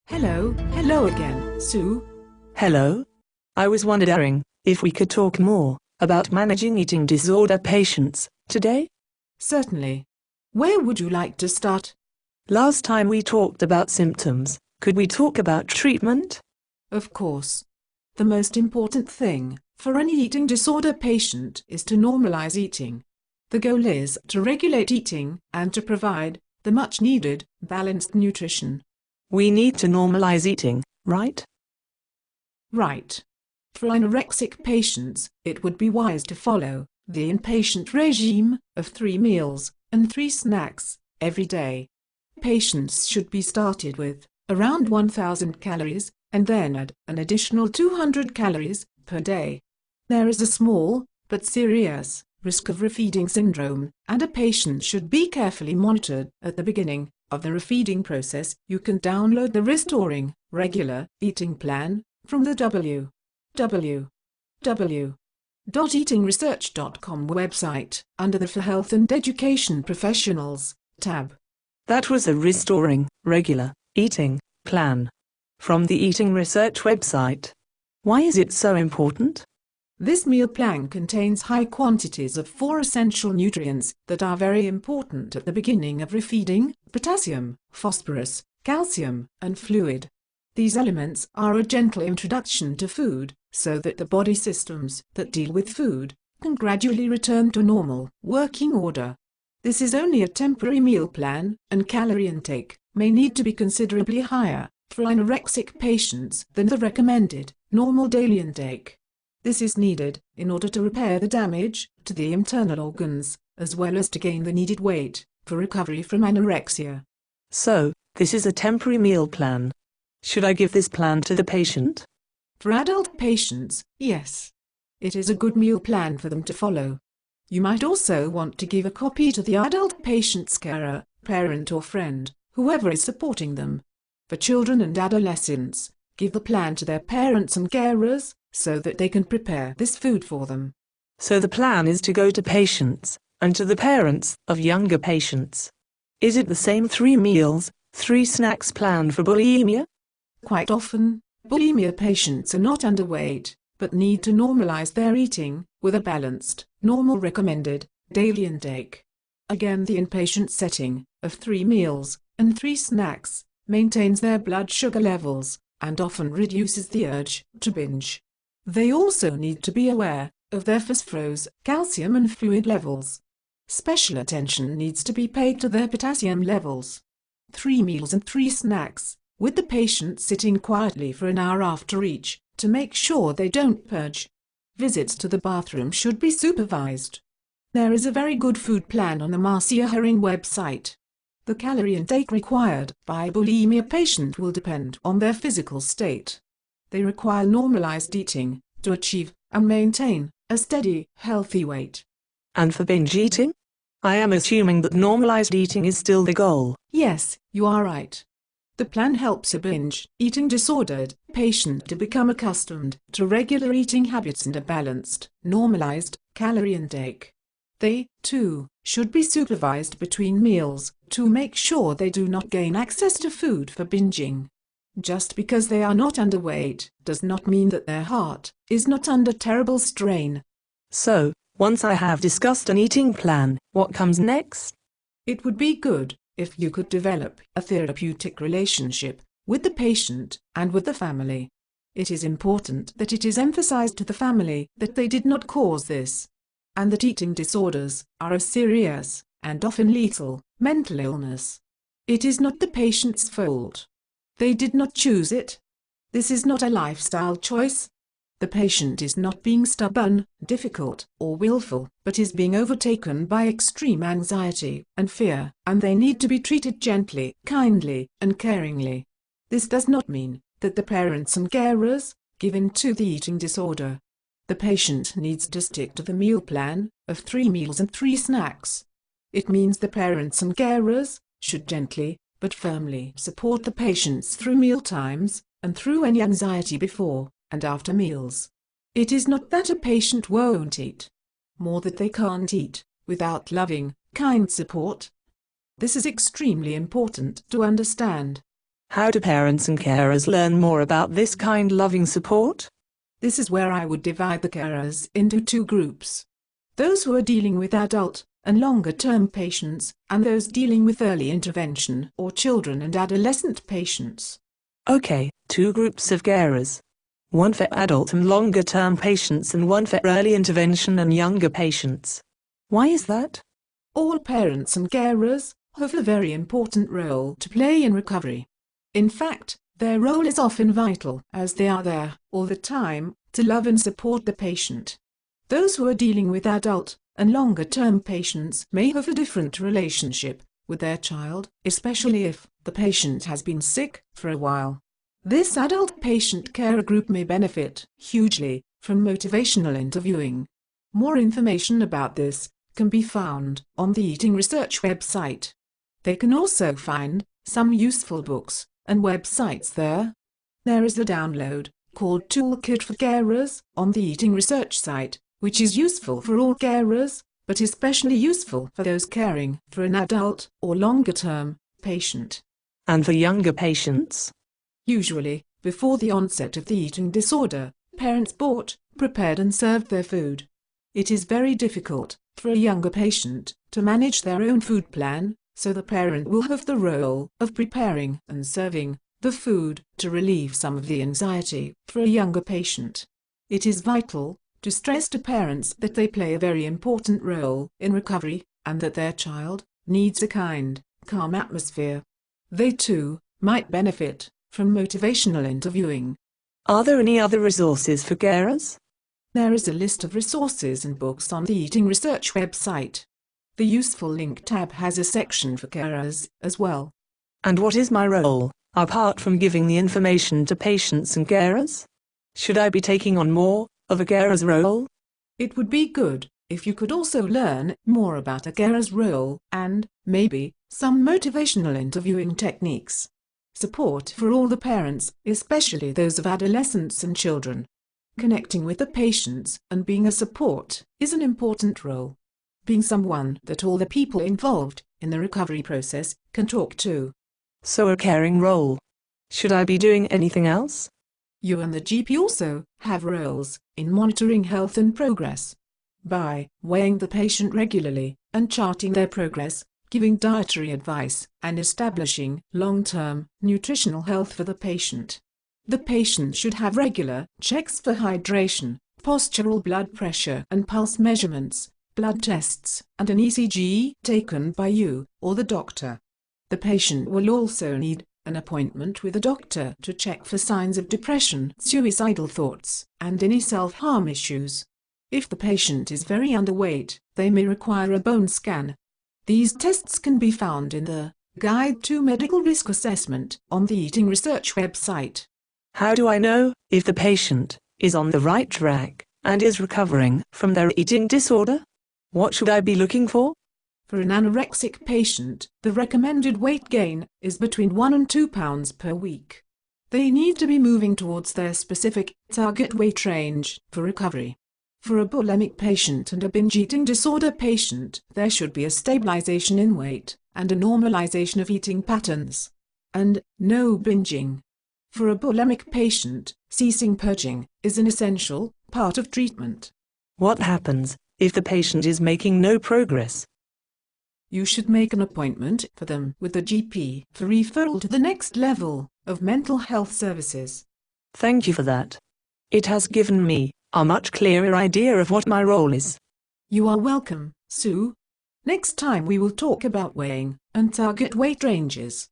Hello again, Sue. Hello. I was wondering if we could talk more about managing eating disorder patients today. Certainly. Where would you like to start? Last time we talked about symptoms. Could we talk about treatment? Of course. The most important thing for any eating disorder patient is to normalize eating. The goal is to regulate eating and to provide the much-needed, balanced nutrition. We need to normalize eating, right? Right. For anorexic patients, it would be wise to follow the inpatient regime of 3 meals and 3 snacks every day. Patients should be started with around 1,000 calories and then add an additional 200 calories per day. There is a small but serious risk of refeeding syndrome, and a patient should be carefully monitored at the beginning of the refeeding process. You can download the Restoring Regular Eating Plan from the www.eatingresearch.com website under the For Health and Education Professionals tab. That was a Restoring Regular Eating Plan from the Eating Research website. Why is it so important? This meal plan contains high quantities of 4 essential nutrients that are very important at the beginning of refeeding: potassium, phosphorus, calcium, and fluid. These elements are a gentle introduction to food, so that the body systems that deal with food can gradually return to normal working order. This is only a temporary meal plan, and calorie intake may need to be considerably higher for anorexic patients than the recommended normal daily intake. This is needed in order to repair the damage to the internal organs, as well as to gain the needed weight for recovery from anorexia. So, this is a temporary meal plan. Should I give this plan to the patient? For adult patients, yes. It is a good meal plan for them to follow. You might also want to give a copy to the adult patient's carer, parent or friend, whoever is supporting them. For children and adolescents, give the plan to their parents and carers, so that they can prepare this food for them. So the plan is to go to patients and to the parents of younger patients. Is it the same 3 meals, 3 snacks plan for bulimia? Quite often, bulimia patients are not underweight, but need to normalize their eating with a balanced, normal recommended daily intake. Again, the inpatient setting of 3 meals and 3 snacks maintains their blood sugar levels and often reduces the urge to binge. They also need to be aware of their phosphorus, calcium and fluid levels. Special attention needs to be paid to their potassium levels. 3 meals and 3 snacks, with the patient sitting quietly for an hour after each, to make sure they don't purge. Visits to the bathroom should be supervised. There is a very good food plan on the Marcia Herring website. The calorie intake required by a bulimia patient will depend on their physical state. They require normalized eating to achieve and maintain a steady, healthy weight. And for binge eating? I am assuming that normalized eating is still the goal. Yes, you are right. The plan helps a binge eating disordered patient to become accustomed to regular eating habits and a balanced, normalized calorie intake. They, too, should be supervised between meals to make sure they do not gain access to food for binging. Just because they are not underweight does not mean that their heart is not under terrible strain. So, once I have discussed an eating plan, what comes next? It would be good if you could develop a therapeutic relationship with the patient and with the family. It is important that it is emphasized to the family that they did not cause this, and that eating disorders are a serious and often lethal mental illness. It is not the patient's fault. They did not choose it. This is not a lifestyle choice. The patient is not being stubborn, difficult, or willful, but is being overtaken by extreme anxiety and fear, and they need to be treated gently, kindly, and caringly. This does not mean that the parents and carers give in to the eating disorder. The patient needs to stick to the meal plan of 3 meals and 3 snacks. It means the parents and carers should gently but firmly support the patients through meal times and through any anxiety before and after meals. It is not that a patient won't eat, more that they can't eat without loving, kind support. This is extremely important to understand. How do parents and carers learn more about this kind loving support? This is where I would divide the carers into two groups. Those who are dealing with adult and longer-term patients, and those dealing with early intervention or children and adolescent patients. Okay, two groups of carers. One for adult and longer-term patients and one for early intervention and younger patients. Why is that? All parents and carers have a very important role to play in recovery. In fact, their role is often vital, as they are there all the time to love and support the patient. Those who are dealing with adult and longer-term patients may have a different relationship with their child, especially if the patient has been sick for a while. This adult patient carer group may benefit hugely from motivational interviewing. More information about this can be found on the Eating Research website. They can also find some useful books and websites there. There is a download called Toolkit for Carers on the Eating Research site, which is useful for all carers, but especially useful for those caring for an adult or longer-term patient. And for younger patients? Usually, before the onset of the eating disorder, parents bought, prepared and served their food. It is very difficult for a younger patient to manage their own food plan, so the parent will have the role of preparing and serving the food to relieve some of the anxiety for a younger patient. It is vital to stress to parents that they play a very important role in recovery and that their child needs a kind, calm atmosphere. They too might benefit from motivational interviewing. Are there any other resources for carers? There is a list of resources and books on the Eating Research website. The Useful Link tab has a section for carers as well. And what is my role, apart from giving the information to patients and carers? Should I be taking on more of a carer's role? It would be good if you could also learn more about a carer's role and, maybe, some motivational interviewing techniques. Support for all the parents, especially those of adolescents and children. Connecting with the patients and being a support is an important role. Being someone that all the people involved in the recovery process can talk to. So a caring role. Should I be doing anything else? You and the GP also have roles in monitoring health and progress. By weighing the patient regularly and charting their progress, giving dietary advice, and establishing long-term nutritional health for the patient. The patient should have regular checks for hydration, postural blood pressure and pulse measurements, blood tests, and an ECG taken by you or the doctor. The patient will also need an appointment with a doctor to check for signs of depression, suicidal thoughts, and any self-harm issues. If the patient is very underweight, they may require a bone scan. These tests can be found in the Guide to Medical Risk Assessment on the Eating Research website. How do I know if the patient is on the right track and is recovering from their eating disorder? What should I be looking for? For an anorexic patient, the recommended weight gain is between 1 and 2 pounds per week. They need to be moving towards their specific target weight range for recovery. For a bulimic patient and a binge eating disorder patient, there should be a stabilization in weight and a normalization of eating patterns. And no binging. For a bulimic patient, ceasing purging is an essential part of treatment. What happens if the patient is making no progress? You should make an appointment for them with the GP for referral to the next level of mental health services. Thank you for that. It has given me a much clearer idea of what my role is. You are welcome, Sue. Next time we will talk about weighing and target weight ranges.